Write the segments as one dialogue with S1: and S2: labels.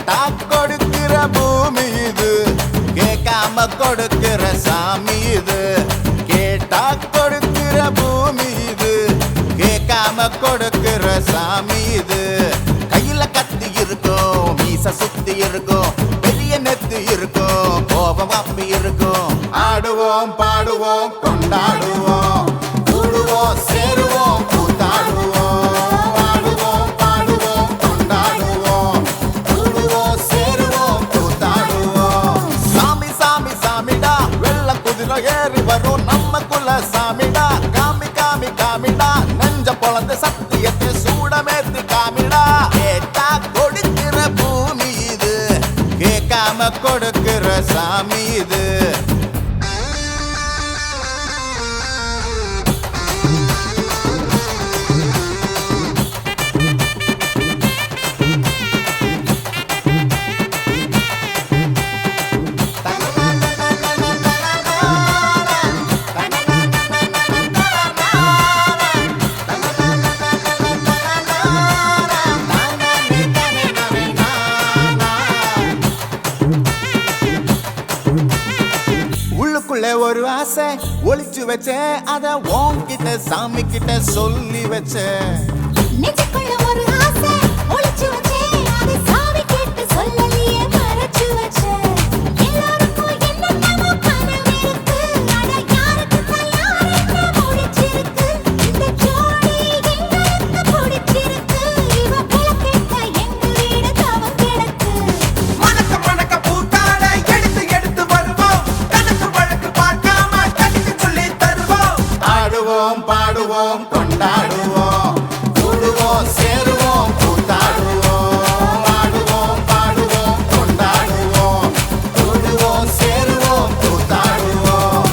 S1: கேட்டா கொடுக்கிற பூமி இது, கேட்காம கொடுக்கிற சாமி இது. கேட்டா கொடுக்கிற பூமி இது, கேட்காம கொடுக்கிற சாமி இது. கையில கத்தி இருக்கும், மீச சுத்தி இருக்கும், பெரிய நெத்து இருக்கும், கோபம் அப்பி இருக்கும். ஆடுவோம் பாடுவோம் கொண்டாடுவோம், கூடுவோம் சேருவோம் கூத்தாடுவோம். ஆடுவோம் பாடுவோம் கொண்டாடுவோம், கூடுவோம் சேருவோம் கூத்தாடுவோம். சாமி சாமி சாமிடா, வெள்ள குதிரை ஏறி வரும் நம்ம குல சாமிடா. காமி காமி காமிடா, நெஞ்ச பொழந்த சத்தியத்தை சூடமேத்து காமிடா. கேட்டா கொடுக்கிற பூமி இது, கேட்காம கொடுக்கிற சாமி இது. உள்ளுக்குள்ள ஒரு ஆசை ஒளிச்சு வச்சேன், அத உன்கிட்ட சாமி கிட்ட சொல்லி வச்சேன்.
S2: நெஞ்சுக்குள்ள ஒரு ஆசை ஒளிச்சு வச்சேன், அதை சாமி கிட்ட சொல்லலையே மறைச்சு வச்சேன். எல்லாருக்கும் என்னென்னமோ கனவு இருக்கு, அட யாருக்குத்தான் யாருன்னு முடிச்சிருக்கு. இந்த ஜோடி எங்களுக்கு பிடிச்சிருக்கு, இவ விளக்கெட்ட எங்க வீடு தவம் கிடக்கு.
S3: மணக்க மணக்க பூத்தாட எடுத்து எடுத்து வருவோம், கணக்கு வழக்கு பார்க்காம கணிக்கு சொல்லி தருவோம்.
S1: ஆடுவோம் பாடுவோம் கொண்டாடுவோம், கூடுவோம் சேருவோம் கூத்தாடுவோம். ஆடுவோம் பாடுவோம் கொண்டாடுவோம், கூடுவோம் சேருவோம் கூத்தாடுவோம்.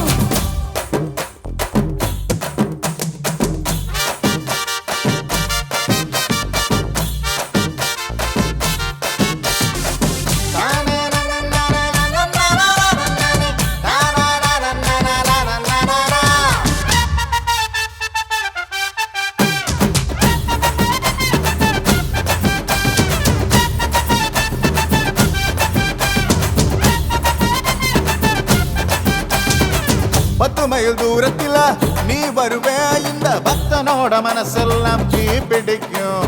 S1: பத்து மைல் தூரத்தில நீ வருவே, இந்த பக்தனோட மனசெல்லாம் தீ பிடிக்கும்.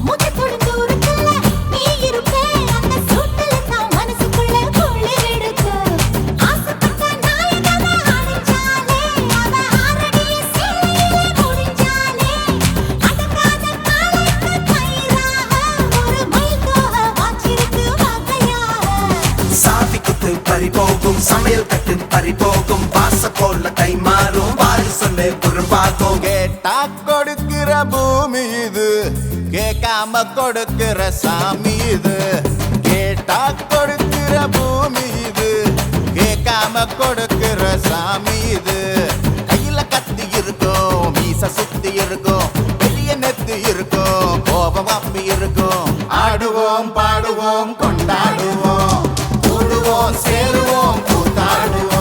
S2: முகத்தோட தூரத்துல நீ இருப்பே, அந்த சூட்டுல தான் மனசுக்குள்ள குளிர் எடுக்கு. ஆசைப்பட்ட நாயகனை அடைஞ்சாலே, அவ ஆரடிய சேலையிலே முடிஞ்சாலே, அடங்காத காலைக்கு கயிறாக ஒரு மயில் தோகை வாச்சிருக்கு வகையாக.
S3: சாவி குத்து பறிபோகும், சமையல் கட்டு பறிபோகும், வாச போல கை மாறும், வாரி சொல்லு குறும்பாகும்.
S1: கேட்டா கொடுக்கிற பூமி இது, கேட்காம கொடுக்கிற சாமி இது. கேட்டா கொடுக்கிற பூமி இது, கேட்காம கொடுக்கிற சாமி இது. கையில கத்தி இருக்கும், மீச சுத்தி இருக்கும், பெரிய நெத்து இருக்கும், கோபம் அப்பி இருக்கும். ஆடுவோம் பாடுவோம் கொண்டாடுவோம், கூடுவோம் சேருவோம் கூத்தாடுவோம்.